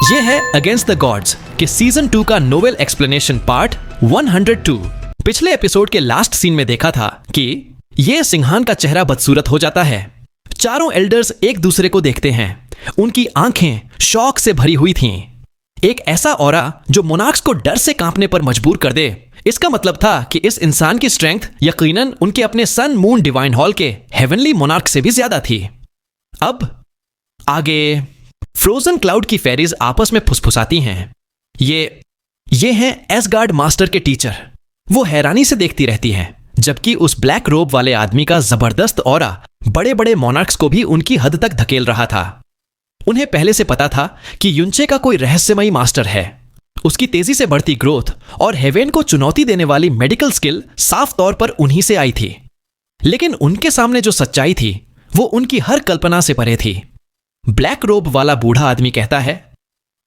ये है against the gods के सीजन 2 का नोवेल एक्सप्लेनेशन पार्ट 102। पिछले एपिसोड के लास्ट सीन में देखा था कि ये सिंघान का चेहरा बदसूरत हो जाता है। चारों एल्डर्स एक दूसरे को देखते हैं। उनकी आंखें शौक से भरी हुई थीं। एक ऐसा ऑरा जो मोनार्क्स को डर से कांपने पर मजबूर कर दे। इसका मतलब था कि इस इंसान की स्ट्रेंथ यकीनन उनके अपने सन मून डिवाइन हॉल के हेवनली मोनार्क से भी ज्यादा थी। अब आगे फ्रोजन क्लाउड की फेरीज आपस में फुसफुसाती हैं। ये हैं एसगार्ड मास्टर के टीचर। वो हैरानी से देखती रहती हैं, जबकि उस ब्लैक रोब वाले आदमी का जबरदस्त ऑरा बड़े बड़े मोनार्क्स को भी उनकी हद तक धकेल रहा था। उन्हें पहले से पता था कि युनचे का कोई रहस्यमयी मास्टर है। उसकी तेजी से बढ़ती ग्रोथ और हेवेन को चुनौती देने वाली मेडिकल स्किल साफ तौर पर उन्हीं से आई थी। लेकिन उनके सामने जो सच्चाई थी वो उनकी हर कल्पना से परे थी। ब्लैक रोब वाला बूढ़ा आदमी कहता है,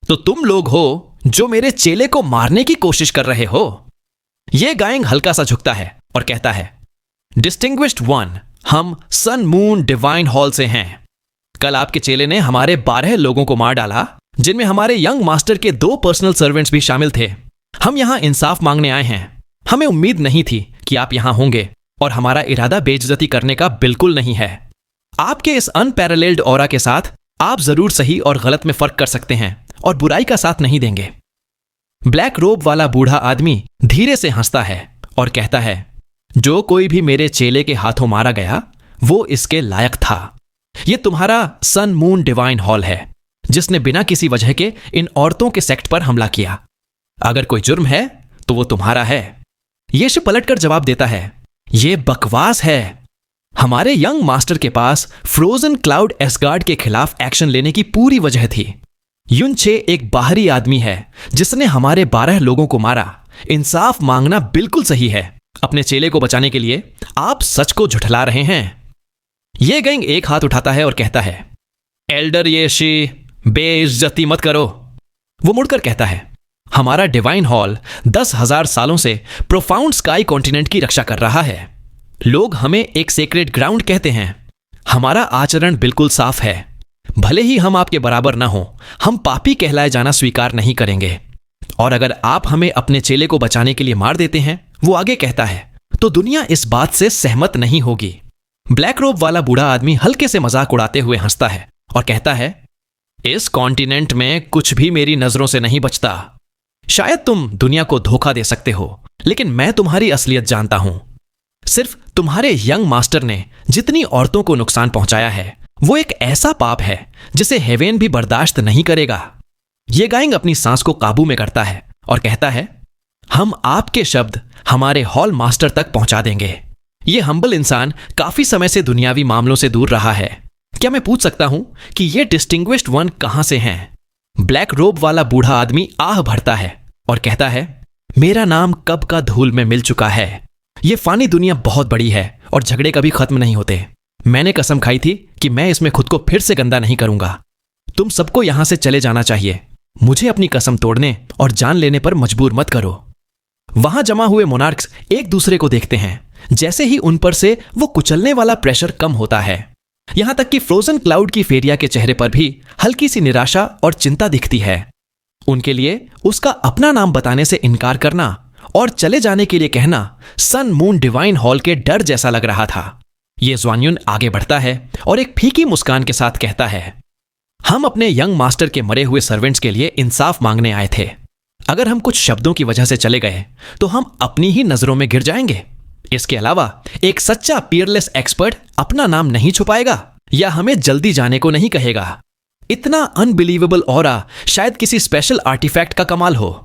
तो तुम लोग हो जो मेरे चेले को मारने की कोशिश कर रहे हो। यह गायंग हल्का सा झुकता है और कहता है, डिस्टिंग्विश्ड वन, हम सन मून डिवाइन हॉल से हैं। कल आपके चेले ने हमारे 12 लोगों को मार डाला, जिनमें हमारे यंग मास्टर के 2 पर्सनल सर्वेंट्स भी शामिल थे। हम यहां इंसाफ मांगने आए हैं। हमें उम्मीद नहीं थी कि आप यहां होंगे और हमारा इरादा बेइज्जती करने का बिल्कुल नहीं है। आपके इस अनपैरेलल्ड ऑरा के साथ आप जरूर सही और गलत में फर्क कर सकते हैं और बुराई का साथ नहीं देंगे। ब्लैक रोब वाला बूढ़ा आदमी धीरे से हंसता है और कहता है, जो कोई भी मेरे चेले के हाथों मारा गया वो इसके लायक था। यह तुम्हारा सन मून डिवाइन हॉल है, जिसने बिना किसी वजह के इन औरतों के सेक्ट पर हमला किया। अगर कोई जुर्म है तो वो तुम्हारा है। यीशु पलटकर जवाब देता है, यह बकवास है। हमारे यंग मास्टर के पास फ्रोजन क्लाउड एसगार्ड के खिलाफ एक्शन लेने की पूरी वजह थी। युनचे एक बाहरी आदमी है जिसने हमारे 12 लोगों को मारा। इंसाफ मांगना बिल्कुल सही है। अपने चेले को बचाने के लिए आप सच को झुठला रहे हैं। यह गैंग एक हाथ उठाता है और कहता है, एल्डर येशी, बेइज्जती मत करो। वो मुड़कर कहता है, हमारा डिवाइन हॉल 10,000 सालों से प्रोफाउंड स्काई कॉन्टिनेंट की रक्षा कर रहा है। लोग हमें एक सेक्रेड ग्राउंड कहते हैं। हमारा आचरण बिल्कुल साफ है। भले ही हम आपके बराबर ना हो, हम पापी कहलाए जाना स्वीकार नहीं करेंगे। और अगर आप हमें अपने चेले को बचाने के लिए मार देते हैं, वो आगे कहता है, तो दुनिया इस बात से सहमत नहीं होगी। ब्लैक रोब वाला बूढ़ा आदमी हल्के से मजाक उड़ाते हुए हंसता है और कहता है, इस कॉन्टिनेंट में कुछ भी मेरी नजरों से नहीं बचता। शायद तुम दुनिया को धोखा दे सकते हो, लेकिन मैं तुम्हारी असलियत जानता हूं। सिर्फ तुम्हारे यंग मास्टर ने जितनी औरतों को नुकसान पहुंचाया है वो एक ऐसा पाप है जिसे हेवेन भी बर्दाश्त नहीं करेगा। ये गायंग अपनी सांस को काबू में करता है और कहता है, हम आपके शब्द हमारे हॉल मास्टर तक पहुंचा देंगे। ये हम्बल इंसान काफी समय से दुनियावी मामलों से दूर रहा है। क्या मैं पूछ सकता हूं कि ये डिस्टिंग्विश्ड वन कहां से हैं? ब्लैक रोब वाला बूढ़ा आदमी आह भरता है और कहता है, मेरा नाम कब का धूल में मिल चुका है। ये फानी दुनिया बहुत बड़ी है और झगड़े कभी खत्म नहीं होते। मैंने कसम खाई थी कि मैं इसमें खुद को फिर से गंदा नहीं करूंगा। तुम सबको यहां से चले जाना चाहिए। मुझे अपनी कसम तोड़ने और जान लेने पर मजबूर मत करो। वहां जमा हुए मोनार्क्स एक दूसरे को देखते हैं। जैसे ही उन पर से वो कुचलने वाला प्रेशर कम होता है, यहां तक कि फ्रोजन क्लाउड की फेरिया के चेहरे पर भी हल्की सी निराशा और चिंता दिखती है। उनके लिए उसका अपना नाम बताने से इनकार करना और चले जाने के लिए कहना सन मून डिवाइन हॉल के डर जैसा लग रहा था। ये ज़्वान्युन आगे बढ़ता है और एक फीकी मुस्कान के साथ कहता है, हम अपने यंग मास्टर के मरे हुए सर्वेंट्स के लिए इंसाफ मांगने आए थे। अगर हम कुछ शब्दों की वजह से चले गए तो हम अपनी ही नजरों में गिर जाएंगे। इसके अलावा एक सच्चा पीयरलेस एक्सपर्ट अपना नाम नहीं छुपाएगा या हमें जल्दी जाने को नहीं कहेगा। इतना अनबिलीवेबल ऑरा शायद किसी स्पेशल आर्टिफैक्ट का कमाल हो।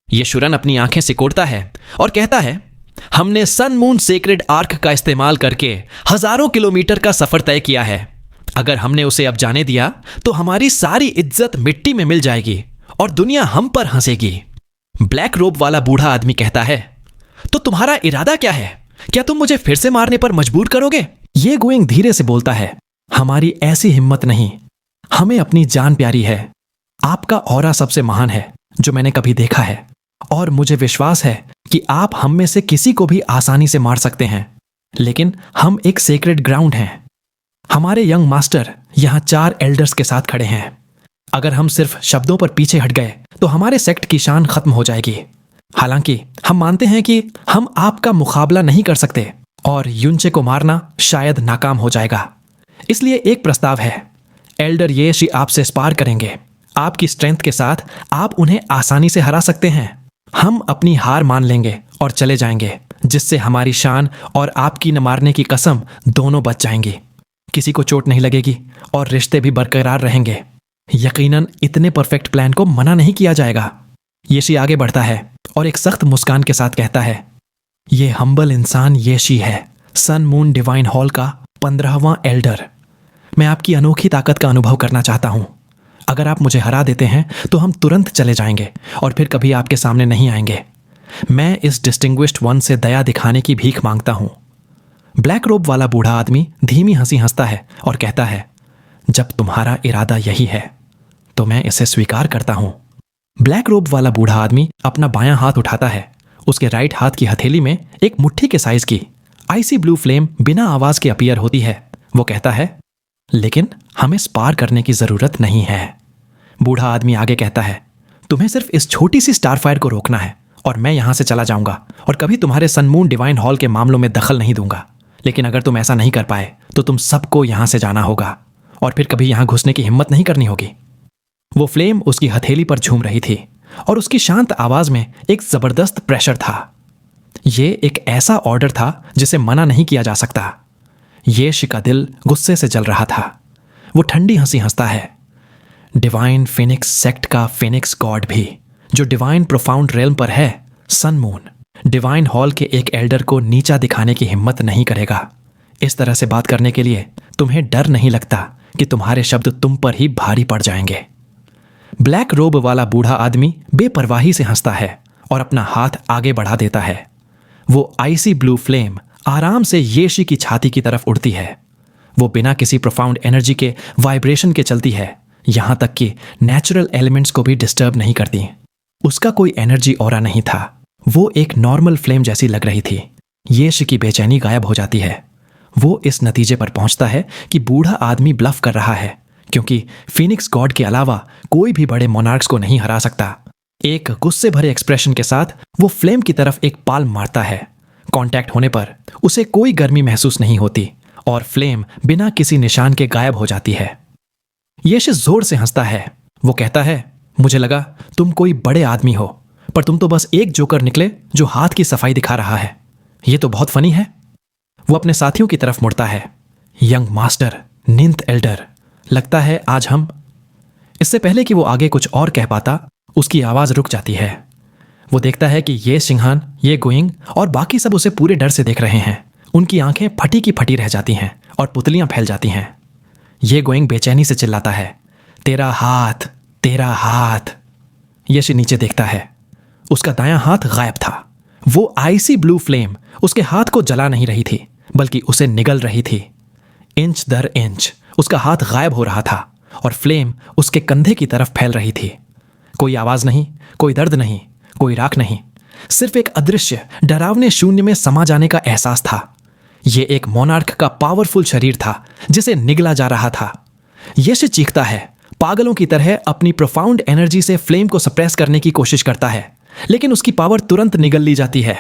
यशुरन अपनी आंखें सिकोड़ता है और कहता है, हमने सन मून सेक्रेड आर्क का इस्तेमाल करके हजारों किलोमीटर का सफर तय किया है। अगर हमने उसे अब जाने दिया तो हमारी सारी इज्जत मिट्टी में मिल जाएगी और दुनिया हम पर हंसेगी। ब्लैक रोब वाला बूढ़ा आदमी कहता है, तो तुम्हारा इरादा क्या है? क्या तुम मुझे फिर से मारने पर मजबूर करोगे? ये गोइंग धीरे से बोलता है, हमारी ऐसी हिम्मत नहीं। हमें अपनी जान प्यारी है। आपका ऑरा सबसे महान है जो मैंने कभी देखा है और मुझे विश्वास है कि आप हम में से किसी को भी आसानी से मार सकते हैं। लेकिन हम एक सेक्रेड ग्राउंड हैं। हमारे यंग मास्टर यहां 4 एल्डर्स के साथ खड़े हैं। अगर हम सिर्फ शब्दों पर पीछे हट गए तो हमारे सेक्ट की शान खत्म हो जाएगी। हालांकि हम मानते हैं कि हम आपका मुकाबला नहीं कर सकते और युनचे को मारना शायद नाकाम हो जाएगा। इसलिए एक प्रस्ताव है, एल्डर ये शी आपसे स्पार करेंगे। आपकी स्ट्रेंथ के साथ आप उन्हें आसानी से हरा सकते हैं। हम अपनी हार मान लेंगे और चले जाएंगे, जिससे हमारी शान और आपकी न मारने की कसम दोनों बच जाएंगी। किसी को चोट नहीं लगेगी और रिश्ते भी बरकरार रहेंगे। यकीनन इतने परफेक्ट प्लान को मना नहीं किया जाएगा। येशी आगे बढ़ता है और एक सख्त मुस्कान के साथ कहता है, ये हम्बल इंसान येशी है, सन मून डिवाइन हॉल का 15वां एल्डर। मैं आपकी अनोखी ताकत का अनुभव करना चाहता हूं। अगर आप मुझे हरा देते हैं तो हम तुरंत चले जाएंगे और फिर कभी आपके सामने नहीं आएंगे। मैं इस डिस्टिंग्विश्ड वन से दया दिखाने की भीख मांगता हूं। ब्लैक रोब वाला बूढ़ा आदमी धीमी हंसी हंसता है और कहता है, जब तुम्हारा इरादा यही है तो मैं इसे स्वीकार करता हूं। ब्लैक रोब वाला बूढ़ा आदमी अपना बायां हाथ उठाता है। उसके राइट हाथ की हथेली में एक मुट्ठी के साइज की आइसी ब्लू फ्लेम बिना आवाज के अपीयर होती है। वो कहता है, लेकिन हमें स्पार करने की जरूरत नहीं है। बूढ़ा आदमी आगे कहता है, तुम्हें सिर्फ इस छोटी सी स्टारफायर को रोकना है और मैं यहां से चला जाऊंगा और कभी तुम्हारे सनमून डिवाइन हॉल के मामलों में दखल नहीं दूंगा। लेकिन अगर तुम ऐसा नहीं कर पाए तो तुम सबको यहां से जाना होगा और फिर कभी यहां घुसने की हिम्मत नहीं करनी होगी। वो फ्लेम उसकी हथेली पर झूम रही थी और उसकी शांत आवाज में एक जबरदस्त प्रेशर था। ये एक ऐसा ऑर्डर था जिसे मना नहीं किया जा सकता। येशी का दिल गुस्से से जल रहा था। वो ठंडी हंसी हंसता है। डिवाइन फिनिक्स सेक्ट का फिनिक्स गॉड भी, जो डिवाइन प्रोफाउंड रेल्म पर है, सन मून, डिवाइन हॉल के एक एल्डर को नीचा दिखाने की हिम्मत नहीं करेगा। इस तरह से बात करने के लिए तुम्हें डर नहीं लगता कि तुम्हारे शब्द तुम पर ही भारी पड़ जाएंगे। ब्लैक रोब वाला बूढ़ा आदमी बेपरवाही से हंसता है और अपना हाथ आगे बढ़ा देता है। वो आइसी ब्लू फ्लेम आराम से येशी की छाती की तरफ उड़ती है। वो बिना किसी प्रोफाउंड एनर्जी के वाइब्रेशन के चलती है, यहां तक कि नेचुरल एलिमेंट्स को भी डिस्टर्ब नहीं करती। उसका कोई एनर्जी ऑरा नहीं था। वो एक नॉर्मल फ्लेम जैसी लग रही थी। येशी की बेचैनी गायब हो जाती है। वो इस नतीजे पर पहुंचता है कि बूढ़ा आदमी ब्लफ कर रहा है, क्योंकि फिनिक्स गॉड के अलावा कोई भी बड़े मोनार्क्स को नहीं हरा सकता। एक गुस्से भरे एक्सप्रेशन के साथ वो फ्लेम की तरफ एक पाल्म मारता है। कांटेक्ट होने पर उसे कोई गर्मी महसूस नहीं होती और फ्लेम बिना किसी निशान के गायब हो जाती है। येशी जोर से हंसता है। वो कहता है, मुझे लगा तुम कोई बड़े आदमी हो, पर तुम तो बस एक जोकर निकले जो हाथ की सफाई दिखा रहा है। ये तो बहुत फनी है। वो अपने साथियों की तरफ मुड़ता है। यंग मास्टर, निंथ एल्डर, लगता है आज हम। इससे पहले कि वो आगे कुछ और कह पाता, उसकी आवाज रुक जाती है। वो देखता है कि ये सिंहान, ये गोइंग और बाकी सब उसे पूरे डर से देख रहे हैं। उनकी आंखें फटी की फटी रह जाती हैं और पुतलियां फैल जाती हैं। ये गोइंग बेचैनी से चिल्लाता है, तेरा हाथ, तेरा हाथ। येशी नीचे देखता है। उसका दायां हाथ गायब था। वो आइसी ब्लू फ्लेम उसके हाथ को जला नहीं रही थी, बल्कि उसे निगल रही थी। इंच दर इंच उसका हाथ गायब हो रहा था और फ्लेम उसके कंधे की तरफ फैल रही थी। कोई आवाज नहीं, कोई दर्द नहीं, कोई राख नहीं, सिर्फ एक अदृश्य डरावने शून्य में समा जाने का एहसास था। यह एक मोनार्क का पावरफुल शरीर था जिसे निगला जा रहा था। येशी चीखता है, पागलों की तरह अपनी प्रोफाउंड एनर्जी से फ्लेम को सप्रेस करने की कोशिश करता है, लेकिन उसकी पावर तुरंत निगल ली जाती है।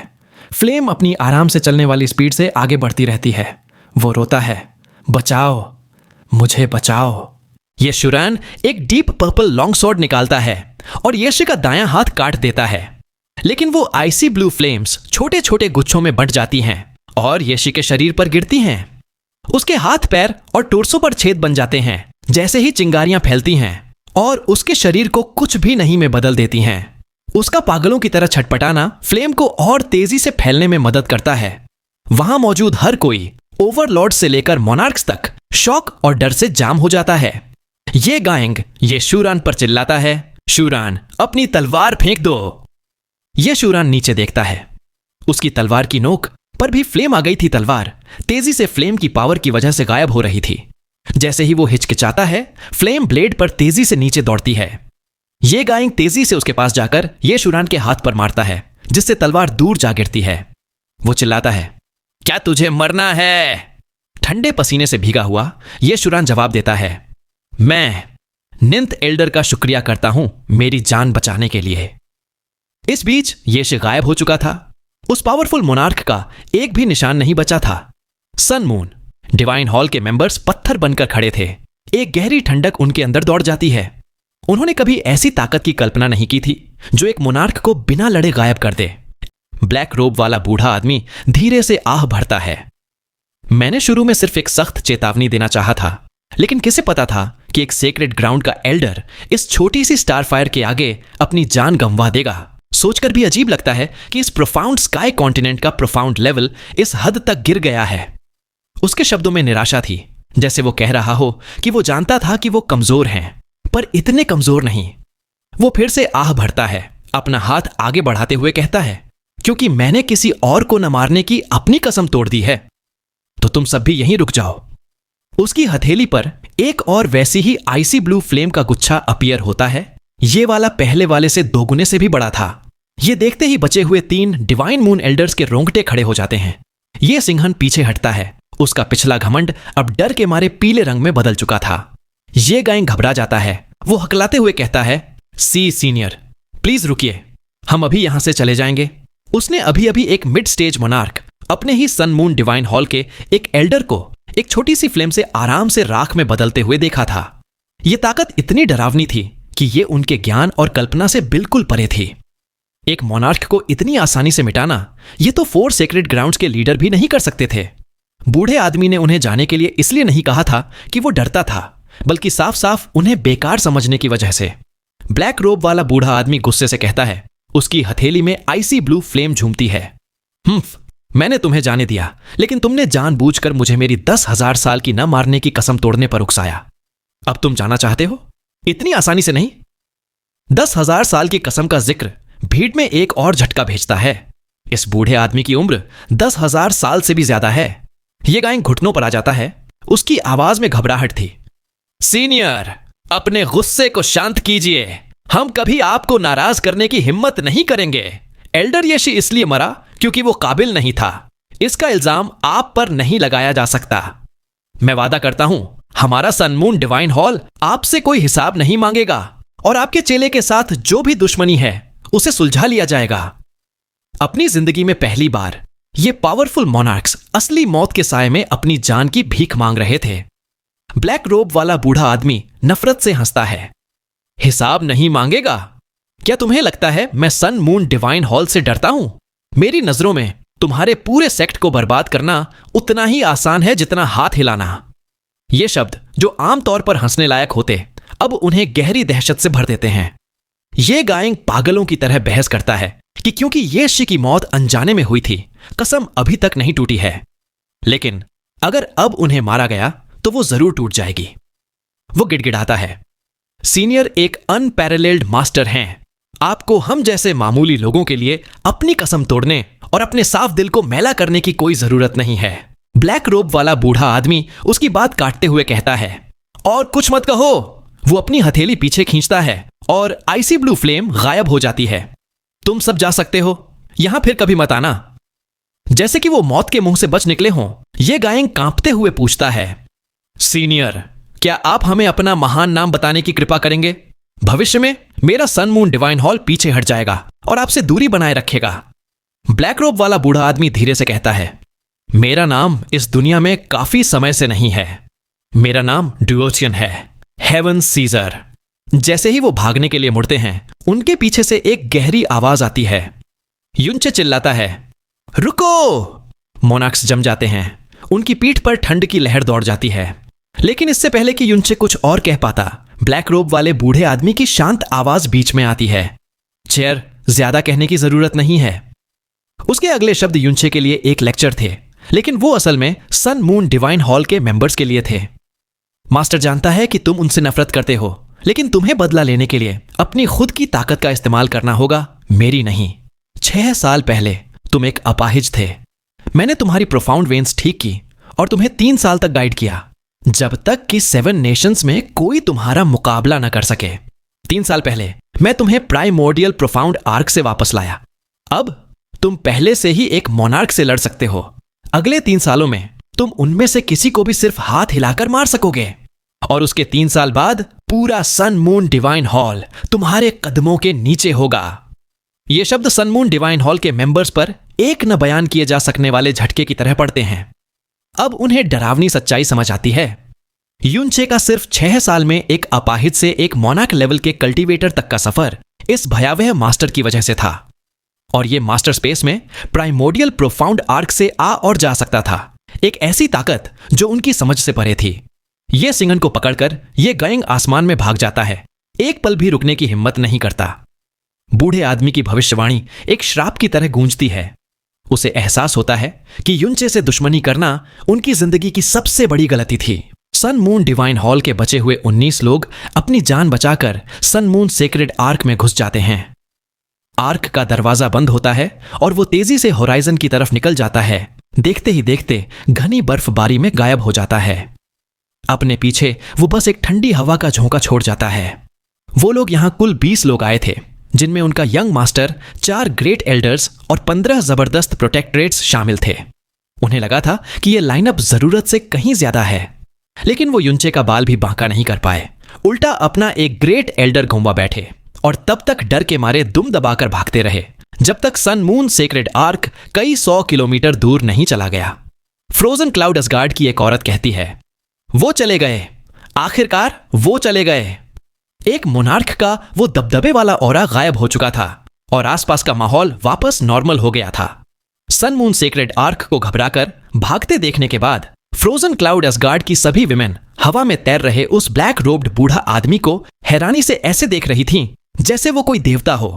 फ्लेम अपनी आराम से चलने वाली स्पीड से आगे बढ़ती रहती है। वो रोता है, बचाओ, मुझे बचाओ। ये शुरान एक डीप पर्पल लॉन्ग स्वॉर्ड निकालता है और येशी का दायां हाथ काट देता है, लेकिन वो आइसी ब्लू फ्लेम्स छोटे छोटे गुच्छों में बंट जाती हैं और येशी के शरीर पर गिरती हैं। उसके हाथ, पैर और टोर्सो पर छेद बन जाते हैं जैसे ही चिंगारियां फैलती हैं और उसके शरीर को कुछ भी नहीं में बदल देती हैं। उसका पागलों की तरह छटपटाना फ्लेम को और तेजी से फैलने में मदद करता है। वहां मौजूद हर कोई, ओवरलॉर्ड से लेकर मोनार्क्स तक, शॉक और डर से जाम हो जाता है। ये गायंग ये शूरान पर चिल्लाता है, शूरान अपनी तलवार फेंक दो। ये शूरान नीचे देखता है। उसकी तलवार की नोक पर भी फ्लेम आ गई थी। तलवार तेजी से फ्लेम की पावर की वजह से गायब हो रही थी। जैसे ही वो हिचकिचाता है, फ्लेम ब्लेड पर तेजी से नीचे दौड़ती है। ये गायंग तेजी से उसके पास जाकर ये शूरान के हाथ पर मारता है, जिससे तलवार दूर जा गिरती है। वो चिल्लाता है, क्या तुझे मरना है? ठंडे पसीने से भीगा हुआ ये शूरान जवाब देता है, मैं निंथ एल्डर का शुक्रिया करता हूं मेरी जान बचाने के लिए। इस बीच येश गायब हो चुका था। उस पावरफुल मोनार्क का एक भी निशान नहीं बचा था। सन मून डिवाइन हॉल के मेंबर्स पत्थर बनकर खड़े थे। एक गहरी ठंडक उनके अंदर दौड़ जाती है। उन्होंने कभी ऐसी ताकत की कल्पना नहीं की थी जो एक मोनार्क को बिना लड़े गायब कर दे। ब्लैक रोब वाला बूढ़ा आदमी धीरे से आह भरता है। मैंने शुरू में सिर्फ एक सख्त चेतावनी देना चाहा था, लेकिन किसे पता था कि एक सेक्रेड ग्राउंड का एल्डर इस छोटी सी स्टारफायर के आगे अपनी जान गंवा देगा। सोचकर भी अजीब लगता है कि इस प्रोफाउंड स्काई कॉन्टिनेंट का प्रोफाउंड लेवल इस हद तक गिर गया है। उसके शब्दों में निराशा थी, जैसे वो कह रहा हो कि वो जानता था कि वो कमजोर हैं, पर इतने कमजोर नहीं। वो फिर से आह भरता है, अपना हाथ आगे बढ़ाते हुए कहता है, क्योंकि मैंने किसी और को न मारने की अपनी कसम तोड़ दी है, तो तुम सब भी यहीं रुक जाओ। उसकी हथेली पर एक और वैसी ही आइसी ब्लू फ्लेम का गुच्छा अपीयर होता है। ये वाला पहले वाले से 2 गुने से भी बड़ा था। ये देखते ही बचे हुए 3 डिवाइन मून एल्डर्स के रोंगटे खड़े हो जाते हैं। ये सिंहन पीछे हटता है। उसका पिछला घमंड अब डर के मारे पीले रंग में बदल चुका था। ये गाय घबरा जाता है। वो हकलाते हुए कहता है, सी सीनियर, प्लीज रुकिए, हम अभी यहां से चले जाएंगे। उसने अभी अभी एक मिड स्टेज मोनार्क अपने ही सन मून डिवाइन हॉल के एक एल्डर को एक छोटी सी फ्लेम से आराम से राख में बदलते हुए देखा था। यह ताकत इतनी डरावनी थी कि यह उनके ज्ञान और कल्पना से बिल्कुल परे थी। एक मोनार्क को इतनी आसानी से मिटाना यह तो 4 सेक्रेड ग्राउंड्स के लीडर भी नहीं कर सकते थे। बूढ़े आदमी ने उन्हें जाने के लिए इसलिए नहीं कहा था कि वो डरता था, बल्कि साफ साफ उन्हें बेकार समझने की वजह से। ब्लैक रोब वाला बूढ़ा आदमी गुस्से से कहता है। उसकी हथेली में आइसी ब्लू फ्लेम झूमती है। मैंने तुम्हें जाने दिया, लेकिन तुमने जानबूझकर मुझे मेरी 10,000 साल की न मारने की कसम तोड़ने पर उकसाया। अब तुम जाना चाहते हो? इतनी आसानी से नहीं। 10,000 साल की कसम का जिक्र भीड़ में एक और झटका भेजता है। इस बूढ़े आदमी की उम्र 10,000 साल से भी ज्यादा है। यह गाय घुटनों पर आ जाता है। उसकी आवाज में घबराहट थी। सीनियर, अपने गुस्से को शांत कीजिए। हम कभी आपको नाराज करने की हिम्मत नहीं करेंगे। एल्डर येशी इसलिए मरा क्योंकि वो काबिल नहीं था। इसका इल्जाम आप पर नहीं लगाया जा सकता। मैं वादा करता हूं, हमारा सन मून डिवाइन हॉल आपसे कोई हिसाब नहीं मांगेगा और आपके चेले के साथ जो भी दुश्मनी है उसे सुलझा लिया जाएगा। अपनी जिंदगी में पहली बार ये पावरफुल मोनार्क्स असली मौत के साए में अपनी जान की भीख मांग रहे थे। ब्लैक रोब वाला बूढ़ा आदमी नफरत से हंसता है। हिसाब नहीं मांगेगा? क्या तुम्हें लगता है मैं सन मून डिवाइन हॉल से डरता हूं? मेरी नजरों में तुम्हारे पूरे सेक्ट को बर्बाद करना उतना ही आसान है जितना हाथ हिलाना। ये शब्द जो आमतौर पर हंसने लायक होते, अब उन्हें गहरी दहशत से भर देते हैं। ये गायंग पागलों की तरह बहस करता है कि क्योंकि येशी की मौत अनजाने में हुई थी, कसम अभी तक नहीं टूटी है, लेकिन अगर अब उन्हें मारा गया तो वो जरूर टूट जाएगी। वो गिड़गिड़ाता है, सीनियर एक अनपैरेलल्ड मास्टर हैं। आपको हम जैसे मामूली लोगों के लिए अपनी कसम तोड़ने और अपने साफ दिल को मैला करने की कोई जरूरत नहीं है। ब्लैक रोब वाला बूढ़ा आदमी उसकी बात काटते हुए कहता है, और कुछ मत कहो। वो अपनी हथेली पीछे खींचता है और आइसी ब्लू फ्लेम गायब हो जाती है। तुम सब जा सकते हो, यहां फिर कभी मत आना। जैसे कि वो मौत के मुंह से बच निकले हों, यह गायंग कांपते हुए पूछता है, सीनियर, क्या आप हमें अपना महान नाम बताने की कृपा करेंगे? भविष्य में मेरा सन मून डिवाइन हॉल पीछे हट जाएगा और आपसे दूरी बनाए रखेगा। ब्लैक रोब वाला बूढ़ा आदमी धीरे से कहता है, मेरा नाम इस दुनिया में काफी समय से नहीं है। मेरा नाम ड्यूओचियन है, हेवन सीजर। जैसे ही वो भागने के लिए मुड़ते हैं, उनके पीछे से एक गहरी आवाज आती है। युनचे चिल्लाता है, रुको! मोनाक्स जम जाते हैं। उनकी पीठ पर ठंड की लहर दौड़ जाती है। लेकिन इससे पहले कि युनचे कुछ और कह पाता, ब्लैक रोब वाले बूढ़े आदमी की शांत आवाज बीच में आती है, चेयर, ज्यादा कहने की जरूरत नहीं है। उसके अगले शब्द युनचे के लिए एक लेक्चर थे, लेकिन वो असल में सन मून डिवाइन हॉल के मेंबर्स के लिए थे। मास्टर जानता है कि तुम उनसे नफरत करते हो, लेकिन तुम्हें बदला लेने के लिए अपनी खुद की ताकत का इस्तेमाल करना होगा, मेरी नहीं। 6 साल पहले तुम एक अपाहिज थे। मैंने तुम्हारी प्रोफाउंड वेन्स ठीक की और तुम्हें 3 साल तक गाइड किया, जब तक कि 7 नेशंस में कोई तुम्हारा मुकाबला न कर सके। 3 साल पहले मैं तुम्हें प्राइमोर्डियल प्रोफाउंड आर्क से वापस लाया। अब तुम पहले से ही एक मोनार्क से लड़ सकते हो। अगले 3 सालों में तुम उनमें से किसी को भी सिर्फ हाथ हिलाकर मार सकोगे, और उसके 3 साल बाद पूरा सन मून डिवाइन हॉल तुम्हारे कदमों के नीचे होगा। ये शब्द सन मून डिवाइन हॉल के मेंबर्स पर एक न बयान किए जा सकने वाले झटके की तरह पड़ते हैं। अब उन्हें डरावनी सच्चाई समझ आती है। युनचे का सिर्फ 6 साल में एक अपाहिज से एक मोनाक लेवल के कल्टीवेटर तक का सफर इस भयावह मास्टर की वजह से था। और यह मास्टर स्पेस में प्राइमोडियल प्रोफाउंड आर्क से आ और जा सकता था, एक ऐसी ताकत जो उनकी समझ से परे थी। यह सिंघन को पकड़कर यह गैंग आसमान में भाग जाता है, एक पल भी रुकने की हिम्मत नहीं करता। बूढ़े आदमी की भविष्यवाणी एक श्राप की तरह गूंजती है। उसे एहसास होता है कि युनचे से दुश्मनी करना उनकी जिंदगी की सबसे बड़ी गलती थी। सन मून डिवाइन हॉल के बचे हुए 19 लोग अपनी जान बचाकर सन मून सेक्रेड आर्क में घुस जाते हैं। आर्क का दरवाजा बंद होता है और वो तेजी से होराइजन की तरफ निकल जाता है। देखते ही देखते घनी बर्फबारी में गायब हो जाता है। अपने पीछे वो बस एक ठंडी हवा का झोंका छोड़ जाता है। वो लोग यहां कुल 20 लोग आए थे, जिनमें उनका यंग मास्टर, 4 ग्रेट एल्डर्स और 15 जबरदस्त प्रोटेक्टरेट्स शामिल थे। उन्हें लगा था कि यह लाइनअप जरूरत से कहीं ज्यादा है, लेकिन वो युनचे का बाल भी बांका नहीं कर पाए। उल्टा अपना एक ग्रेट एल्डर घुमा बैठे और तब तक डर के मारे दुम दबाकर भागते रहे जब तक सन मून सेक्रेड आर्क कई 100 किलोमीटर दूर नहीं चला गया। फ्रोजन क्लाउड असगार्ड की एक औरत कहती है, वो चले गए, आखिरकार वो चले गए। एक मोनार्क का वो दबदबे वाला ऑरा गायब हो चुका था और आसपास का माहौल वापस नॉर्मल हो गया था। सन मून सेक्रेड आर्क को घबराकर भागते देखने के बाद फ्रोजन क्लाउड असगार्ड की सभी विमेन हवा में तैर रहे उस ब्लैक रोब्ड बूढ़ा आदमी को हैरानी से ऐसे देख रही थीं जैसे वो कोई देवता हो।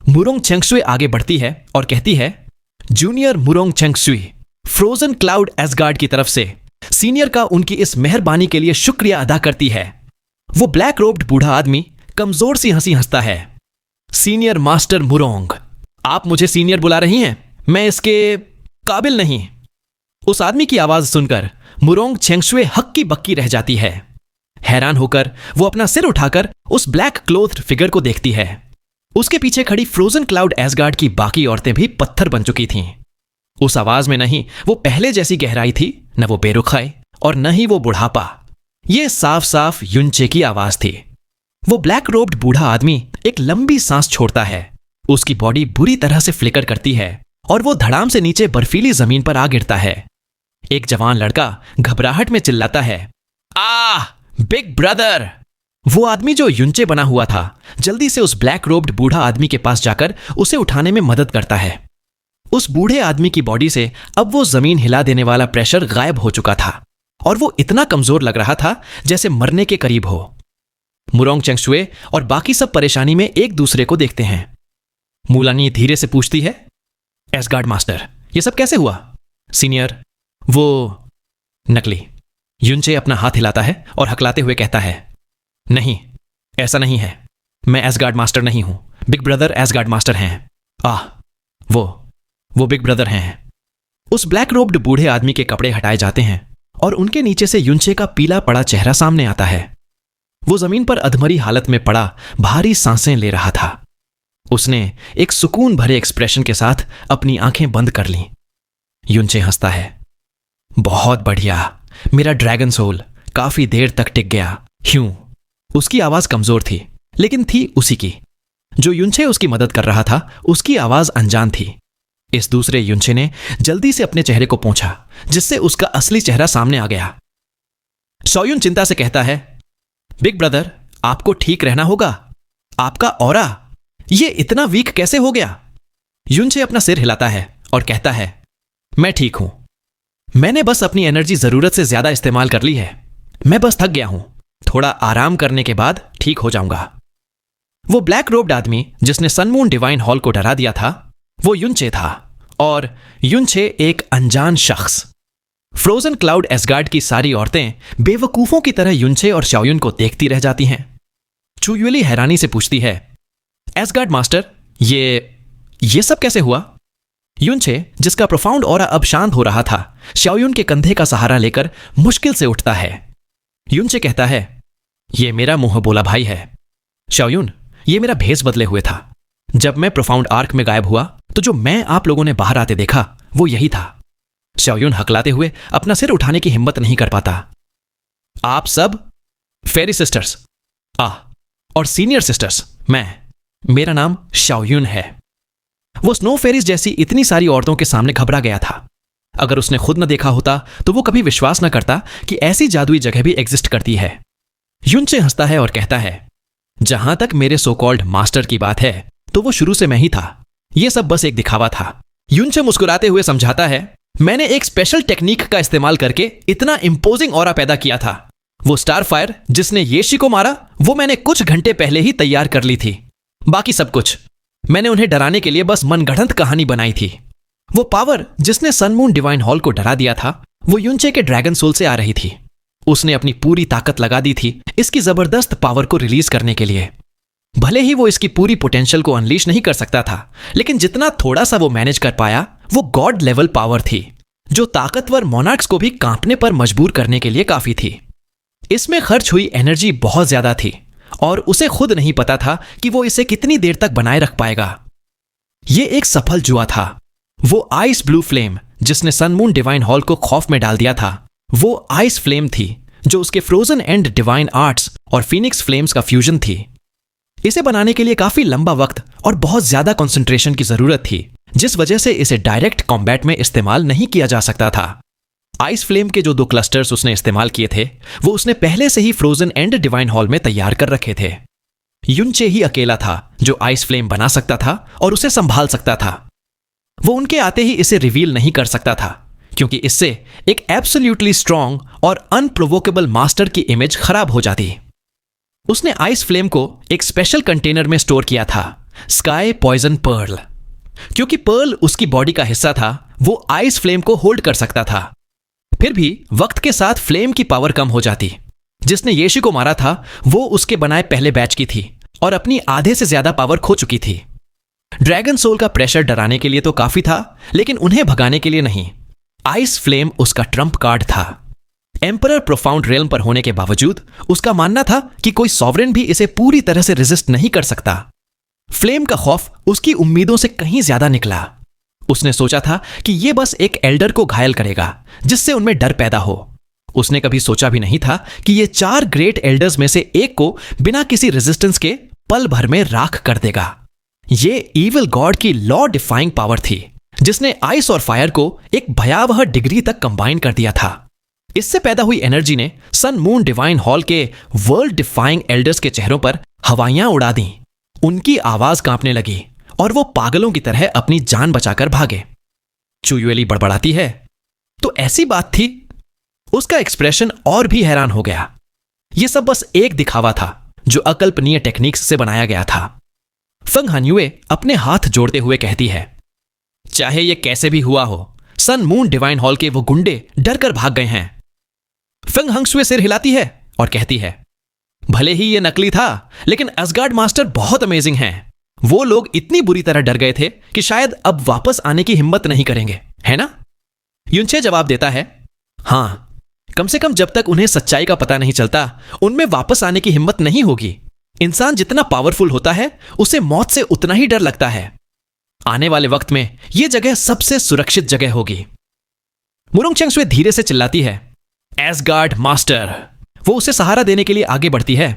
मुरोंग चेंगसुई आगे बढ़ती है और कहती है, जूनियर मुरोंग चेंगसुई, फ्रोजन क्लाउड असगार्ड की तरफ से सीनियर का उनकी इस मेहरबानी के लिए शुक्रिया अदा करती है। वो ब्लैक रोब्ड बूढ़ा आदमी कमजोर सी हंसी हंसता है। सीनियर मास्टर मुरोंग, आप मुझे सीनियर बुला रही हैं? मैं इसके काबिल नहीं। उस आदमी की आवाज सुनकर मुरोंग चेंगसुई हक्की बक्की रह जाती है। हैरान होकर वो अपना सिर उठाकर उस ब्लैक क्लोथ्ड फिगर को देखती है। उसके पीछे खड़ी फ्रोजन क्लाउड असगार्ड की बाकी औरतें भी पत्थर बन चुकी थीं। उस आवाज में नहीं वो पहले जैसी गहराई थी, न वो बेरुखाई और न ही वो बुढ़ापा। ये साफ साफ युनचे की आवाज थी। वो ब्लैक रोब्ड बूढ़ा आदमी एक लंबी सांस छोड़ता है। उसकी बॉडी बुरी तरह से फ्लिकर करती है और वो धड़ाम से नीचे बर्फीली जमीन पर आ गिरता है। एक जवान लड़का घबराहट में चिल्लाता है, आह बिग ब्रदर। वो आदमी जो युनचे बना हुआ था जल्दी से उस ब्लैक रोब्ड बूढ़ा आदमी के पास जाकर उसे उठाने में मदद करता है। उस बूढ़े आदमी की बॉडी से अब वो जमीन हिला देने वाला प्रेशर गायब हो चुका था और वो इतना कमजोर लग रहा था जैसे मरने के करीब हो। मुरोंग चेंगसुई और बाकी सब परेशानी में एक दूसरे को देखते हैं। मूलानी धीरे से पूछती है, असगार्ड मास्टर, ये सब कैसे हुआ? सीनियर, वो नकली। युनचे अपना हाथ हिलाता है और हकलाते हुए कहता है, नहीं, ऐसा नहीं है। मैं असगार्ड मास्टर नहीं हूं। बिग ब्रदर असगार्ड मास्टर हैं। वो बिग ब्रदर हैं। उस ब्लैक रोब्ड बूढ़े आदमी के कपड़े हटाए जाते हैं और उनके नीचे से युनचे का पीला पड़ा चेहरा सामने आता है। वो जमीन पर अधमरी हालत में पड़ा भारी सांसें ले रहा था। उसने एक सुकून भरे एक्सप्रेशन के साथ अपनी आंखें बंद कर लीं। युनचे हंसता है, बहुत बढ़िया, मेरा ड्रैगन सोल काफी देर तक टिक गया। ह्यूं। उसकी आवाज कमजोर थी, लेकिन थी उसी की। जो युनचे उसकी मदद कर रहा था उसकी आवाज अनजान थी। इस दूसरे युनचे ने जल्दी से अपने चेहरे को पोंछा, जिससे उसका असली चेहरा सामने आ गया। शोयुन चिंता से कहता है, बिग ब्रदर, आपको ठीक रहना होगा। आपका ऑरा ये इतना वीक कैसे हो गया? युनचे अपना सिर हिलाता है और कहता है, मैं ठीक हूं। मैंने बस अपनी एनर्जी जरूरत से ज्यादा इस्तेमाल कर ली है। मैं बस थक गया हूं। थोड़ा आराम करने के बाद ठीक हो जाऊंगा। वो ब्लैक रोब्ड आदमी जिसने सन मून डिवाइन हॉल को डरा दिया था, वो युनचे था, और युनचे एक अनजान शख्स। फ्रोजन क्लाउड असगार्ड की सारी औरतें बेवकूफों की तरह युनचे और शाओयुन को देखती रह जाती हैं। चुयुली हैरानी से पूछती है, असगार्ड मास्टर, ये सब कैसे हुआ? युनचे, जिसका प्रोफाउंड ऑरा अब शांत हो रहा था, शाओयुन के कंधे का सहारा लेकर मुश्किल से उठता है। युनचे कहता है, ये मेरा मुंह बोला भाई है। शाओयुन, ये मेरा भेस बदले हुए था। जब मैं प्रोफाउंड आर्क में गायब हुआ तो जो मैं आप लोगों ने बाहर आते देखा वो यही था। शाओयुन हकलाते हुए अपना सिर उठाने की हिम्मत नहीं कर पाता। आप सब फेरी सिस्टर्स, और सीनियर सिस्टर्स, मेरा नाम शाओयुन है। वो स्नो फेरीज जैसी इतनी सारी औरतों के सामने घबरा गया था। अगर उसने खुद न देखा होता तो वो कभी विश्वास न करता कि ऐसी जादुई जगह भी एग्जिस्ट करती है। युनचे हंसता है और कहता है, जहां तक मेरे सो कॉल्ड मास्टर की बात है तो वो शुरू से मैं ही था। ये सब बस एक दिखावा था। युनचे मुस्कुराते हुए समझाता है, मैंने एक स्पेशल टेक्निक का इस्तेमाल करके इतना इंपोजिंग ऑरा पैदा किया था। वो स्टार फायर जिसने येशी को मारा वो मैंने कुछ घंटे पहले ही तैयार कर ली थी। बाकी सब कुछ मैंने उन्हें डराने के लिए बस मनगढ़ंत कहानी बनाई थी। वो पावर जिसने सन मून डिवाइन हॉल को डरा दिया था वो युनचे के ड्रैगन सोल से आ रही थी। उसने अपनी पूरी ताकत लगा दी थी इसकी जबरदस्त पावर को रिलीज करने के लिए। भले ही वो इसकी पूरी पोटेंशियल को अनलीश नहीं कर सकता था, लेकिन जितना थोड़ा सा वो मैनेज कर पाया वो गॉड लेवल पावर थी जो ताकतवर मोनार्क्स को भी कांपने पर मजबूर करने के लिए काफी थी। इसमें खर्च हुई एनर्जी बहुत ज्यादा थी और उसे खुद नहीं पता था कि वो इसे कितनी देर तक बनाए रख पाएगा। ये एक सफल जुआ था। वो आइस ब्लू फ्लेम जिसने सन मून डिवाइन हॉल को खौफ में डाल दिया था वो आइस फ्लेम थी जो उसके फ्रोजन एंड डिवाइन आर्ट्स और फीनिक्स फ्लेम्स का फ्यूजन थी। इसे बनाने के लिए काफी लंबा वक्त और बहुत ज्यादा कंसंट्रेशन की जरूरत थी, जिस वजह से इसे डायरेक्ट कॉम्बैट में इस्तेमाल नहीं किया जा सकता था। आइस फ्लेम के जो 2 क्लस्टर्स उसने इस्तेमाल किए थे वो उसने पहले से ही फ्रोजन एंड डिवाइन हॉल में तैयार कर रखे थे। युनचे ही अकेला था जो आइस फ्लेम बना सकता था और उसे संभाल सकता था। वो उनके आते ही इसे रिवील नहीं कर सकता था क्योंकि इससे एक एब्सोल्यूटली स्ट्रांग और अनप्रोवोकेबल मास्टर की इमेज खराब हो जाती। उसने आइस फ्लेम को एक स्पेशल कंटेनर में स्टोर किया था, स्काई पॉइजन पर्ल। क्योंकि पर्ल उसकी बॉडी का हिस्सा था वो आइस फ्लेम को होल्ड कर सकता था। फिर भी वक्त के साथ फ्लेम की पावर कम हो जाती। जिसने येशी को मारा था वो उसके बनाए पहले बैच की थी और अपनी आधे से ज्यादा पावर खो चुकी थी। ड्रैगन सोल का प्रेशर डराने के लिए तो काफी था, लेकिन उन्हें भगाने के लिए नहीं। आइस फ्लेम उसका ट्रम्प कार्ड था। एम्परर प्रोफाउंड रेल्म पर होने के बावजूद उसका मानना था कि कोई सॉवरेन भी इसे पूरी तरह से रेजिस्ट नहीं कर सकता। फ्लेम का खौफ उसकी उम्मीदों से कहीं ज्यादा निकला। उसने सोचा था कि यह बस एक एल्डर को घायल करेगा जिससे उनमें डर पैदा हो। उसने कभी सोचा भी नहीं था कि ये 4 ग्रेट एल्डर्स में से एक को बिना किसी रेजिस्टेंस के पल भर में राख कर देगा। ये इविल गॉड की लॉ डिफाइंग पावर थी जिसने आइस और फायर को एक भयावह डिग्री तक कंबाइन कर दिया था। इससे पैदा हुई एनर्जी ने सन मून डिवाइन हॉल के वर्ल्ड डिफाइंग एल्डर्स के चेहरों पर हवाइयां उड़ा दी। उनकी आवाज कांपने लगी और वो पागलों की तरह अपनी जान बचाकर भागे। चुयुएली बड़बड़ाती है, तो ऐसी बात थी। उसका एक्सप्रेशन और भी हैरान हो गया। यह सब बस एक दिखावा था जो अकल्पनीय टेक्निक्स से बनाया गया था। फंग हन्युए अपने हाथ जोड़ते हुए कहती है, चाहे यह कैसे भी हुआ हो, सन मून डिवाइन हॉल के वो गुंडे डर कर भाग गए हैं। फंग हंगशुए सिर हिलाती है और कहती है, भले ही यह नकली था, लेकिन असगार्ड मास्टर बहुत अमेजिंग हैं। वो लोग इतनी बुरी तरह डर गए थे कि शायद अब वापस आने की हिम्मत नहीं करेंगे, है ना? युनचे जवाब देता है, हां, कम से कम जब तक उन्हें सच्चाई का पता नहीं चलता उनमें वापस आने की हिम्मत नहीं होगी। इंसान जितना पावरफुल होता है उसे मौत से उतना ही डर लगता है। आने वाले वक्त में यह जगह सबसे सुरक्षित जगह होगी। मुरोंग चेंगशुए धीरे से चिल्लाती है, एसगार्ड मास्टर। वो उसे सहारा देने के लिए आगे बढ़ती है।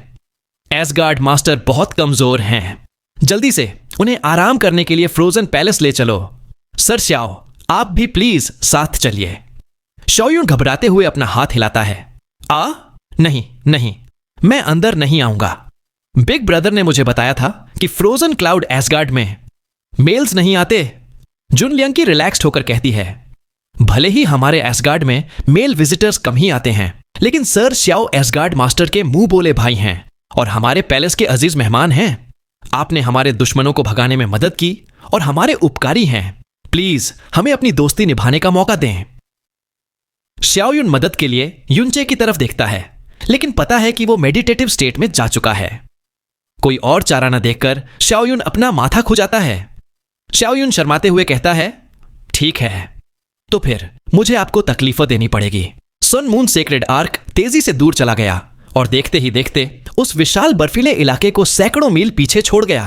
एसगार्ड मास्टर बहुत कमजोर हैं, जल्दी से उन्हें आराम करने के लिए फ्रोजन पैलेस ले चलो। सर श्याओ, आप भी प्लीज साथ चलिए। शाओयुन घबराते हुए अपना हाथ हिलाता है, नहीं नहीं, मैं अंदर नहीं आऊंगा। बिग ब्रदर ने मुझे बताया था कि फ्रोजन क्लाउड एसगार्ड में मेल्स नहीं आते। जुनलियांग रिलैक्स्ड होकर कहती है, भले ही हमारे एसगार्ड में मेल विजिटर्स कम ही आते हैं, लेकिन सर श्याओ एसगार्ड मास्टर के मुंह बोले भाई हैं और हमारे पैलेस के अजीज मेहमान हैं। आपने हमारे दुश्मनों को भगाने में मदद की और हमारे उपकारी हैं। प्लीज हमें अपनी दोस्ती निभाने का मौका दें। शाओयुन मदद के लिए युनचे की तरफ देखता है, लेकिन पता है कि वो मेडिटेटिव स्टेट में जा चुका है। कोई और चारा न देखकर शाओयुन अपना माथा खुजाता है। शाओयुन शर्माते हुए कहता है, ठीक है, तो फिर मुझे आपको तकलीफें देनी पड़ेगी। सन मून सेक्रेड आर्क तेजी से दूर चला गया और देखते ही देखते उस विशाल बर्फीले इलाके को सैकड़ों मील पीछे छोड़ गया।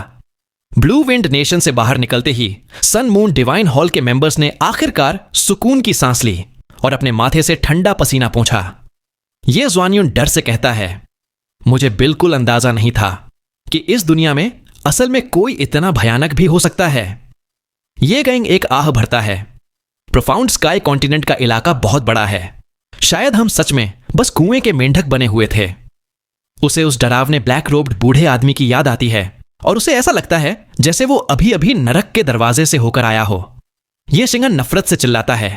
ब्लू विंड नेशन से बाहर निकलते ही सन मून डिवाइन हॉल के मेंबर्स ने आखिरकार सुकून की सांस ली और अपने माथे से ठंडा पसीना पोंछा। यह ज़ुआनयुन डर से कहता है, मुझे बिल्कुल अंदाजा नहीं था कि इस दुनिया में असल में कोई इतना भयानक भी हो सकता है। यह गैंग एक आह भरता है। प्रोफाउंड स्काई कॉन्टिनेंट का इलाका बहुत बड़ा है। शायद हम सच में बस कुएं के मेंढक बने हुए थे। उसे उस डरावने ब्लैक रोब्ड बूढ़े आदमी की याद आती है और उसे ऐसा लगता है जैसे वो अभी अभी नरक के दरवाजे से होकर आया हो। यह सिंघन नफरत से चिल्लाता है,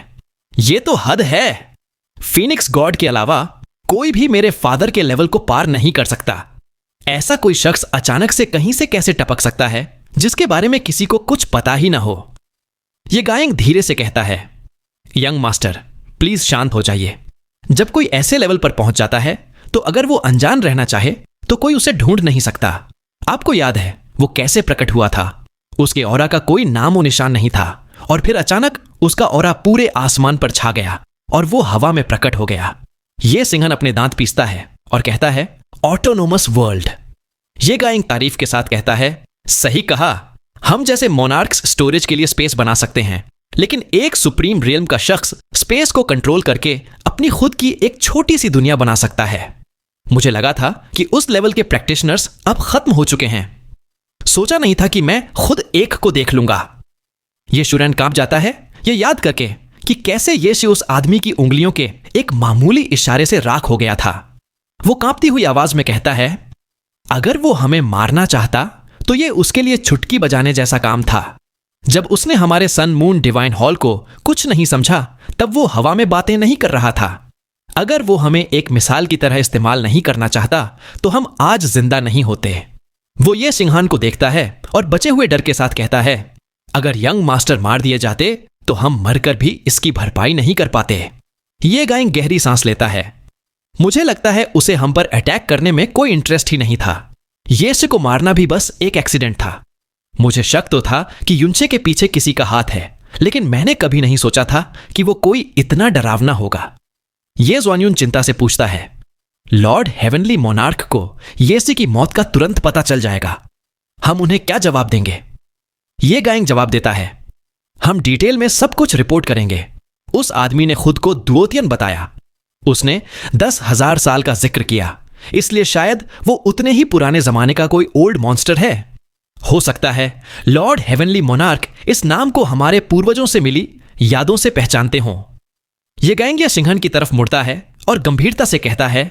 यह तो हद है। फीनिक्स गॉड के अलावा कोई भी मेरे फादर के लेवल को पार नहीं कर सकता। ऐसा कोई शख्स अचानक से कहीं से कैसे टपक सकता है जिसके बारे में किसी को कुछ पता ही ना हो। यह गायक धीरे से कहता है, यंग मास्टर प्लीज शांत हो जाइए। जब कोई ऐसे लेवल पर पहुंच जाता है तो अगर वो अनजान रहना चाहे तो कोई उसे ढूंढ नहीं सकता। आपको याद है वो कैसे प्रकट हुआ था? उसके ऑरा का कोई नामो निशान नहीं था और फिर अचानक उसका ऑरा पूरे आसमान पर छा गया और वो हवा में प्रकट हो गया। यह सिंघन अपने दांत पीसता है और कहता है, ऑटोनोमस वर्ल्ड। यह गायक तारीफ के साथ कहता है, सही कहा। हम जैसे मोनार्क्स स्टोरेज के लिए स्पेस बना सकते हैं, लेकिन एक सुप्रीम रियल्म का शख्स स्पेस को कंट्रोल करके अपनी खुद की एक छोटी सी दुनिया बना सकता है। मुझे लगा था कि उस लेवल के प्रैक्टिशनर्स अब खत्म हो चुके हैं। सोचा नहीं था कि मैं खुद एक को देख लूंगा। यह शुरैन कांप जाता है यह याद करके कि कैसे यीशु उस आदमी की उंगलियों के एक मामूली इशारे से राख हो गया था। वो कांपती हुई आवाज में कहता है, अगर वो हमें मारना चाहता तो यह उसके लिए छुटकी बजाने जैसा काम था। जब उसने हमारे सन मून डिवाइन हॉल को कुछ नहीं समझा तब वो हवा में बातें नहीं कर रहा था। अगर वो हमें एक मिसाल की तरह इस्तेमाल नहीं करना चाहता तो हम आज जिंदा नहीं होते। वो ये सिंघान को देखता है और बचे हुए डर के साथ कहता है, अगर यंग मास्टर मार दिए जाते तो हम मरकर भी इसकी भरपाई नहीं कर पाते। ये गायक गहरी सांस लेता है। मुझे लगता है उसे हम पर अटैक करने में कोई इंटरेस्ट ही नहीं था। येशु को मारना भी बस एक एक्सीडेंट था। मुझे शक तो था कि युनचे के पीछे किसी का हाथ है, लेकिन मैंने कभी नहीं सोचा था कि वो कोई इतना डरावना होगा। ये ज़्वान्युन चिंता से पूछता है, लॉर्ड हेवनली मोनार्क को येसी की मौत का तुरंत पता चल जाएगा, हम उन्हें क्या जवाब देंगे? ये गायक जवाब देता है, हम डिटेल में सब कुछ रिपोर्ट करेंगे। उस आदमी ने खुद को दुओतियन बताया। उसने 10,000 साल का जिक्र किया, इसलिए शायद वो उतने ही पुराने जमाने का कोई ओल्ड मॉन्स्टर है। हो सकता है लॉर्ड हेवनली मोनार्क इस नाम को हमारे पूर्वजों से मिली यादों से पहचानते हों। यह गायक सिंघन की तरफ मुड़ता है और गंभीरता से कहता है,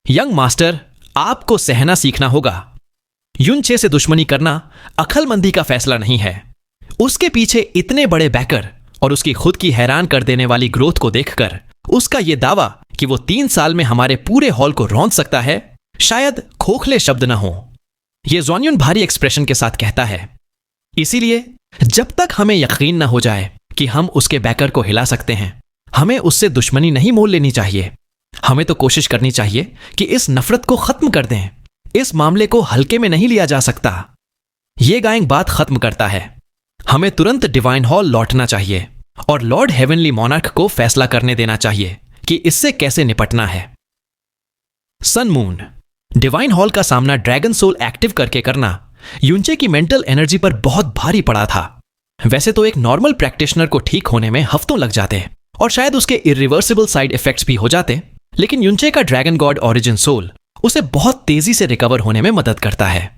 यंग मास्टर आपको सहना सीखना होगा। युनचे से दुश्मनी करना अक्लमंदी का फैसला नहीं है। उसके पीछे इतने बड़े बैकर और उसकी खुद की हैरान कर देने वाली ग्रोथ को देखकर उसका यह दावा कि वो 3 साल में हमारे पूरे हॉल को रौंद सकता है शायद खोखले शब्द न हो। यह ज़्वान्युन भारी एक्सप्रेशन के साथ कहता है, इसीलिए जब तक हमें यकीन न हो जाए कि हम उसके बैकर को हिला सकते हैं, हमें उससे दुश्मनी नहीं मोल लेनी चाहिए। हमें तो कोशिश करनी चाहिए कि इस नफरत को खत्म कर दें। इस मामले को हल्के में नहीं लिया जा सकता। यह गायक बात खत्म करता है, हमें तुरंत डिवाइन हॉल लौटना चाहिए और लॉर्ड हेवनली मोनार्क को फैसला करने देना चाहिए कि इससे कैसे निपटना है। सन मून डिवाइन हॉल का सामना ड्रैगन सोल एक्टिव करके करना युनचे की मेंटल एनर्जी पर बहुत भारी पड़ा था। वैसे तो एक नॉर्मल प्रैक्टिशनर को ठीक होने में हफ्तों लग जाते और शायद उसके इरिवर्सिबल साइड इफेक्ट्स भी हो जाते, लेकिन युनचे का ड्रैगन गॉड ओरिजिन सोल उसे बहुत तेजी से रिकवर होने में मदद करता है।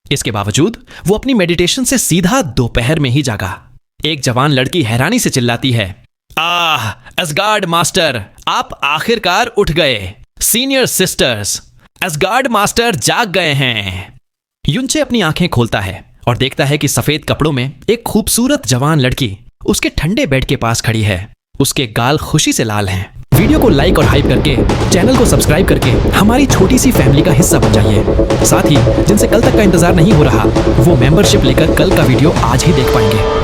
इसके बावजूद वो अपनी मेडिटेशन से सीधा दोपहर में ही जागा। एक जवान लड़की हैरानी से चिल्लाती है, आह असगार्ड मास्टर, आप आखिरकार उठ गए। सीनियर सिस्टर्स, असगार्ड मास्टर जाग गए हैं। युनचे अपनी आंखें खोलता है और देखता है कि सफेद कपड़ों में एक खूबसूरत जवान लड़की उसके ठंडे बेड के पास खड़ी है। उसके गाल खुशी से लाल हैं। वीडियो को लाइक और हाइप करके चैनल को सब्सक्राइब करके हमारी छोटी सी फैमिली का हिस्सा बन जाइए। साथ ही जिनसे कल तक का इंतजार नहीं हो रहा वो मेंबरशिप लेकर कल का वीडियो आज ही देख पाएंगे।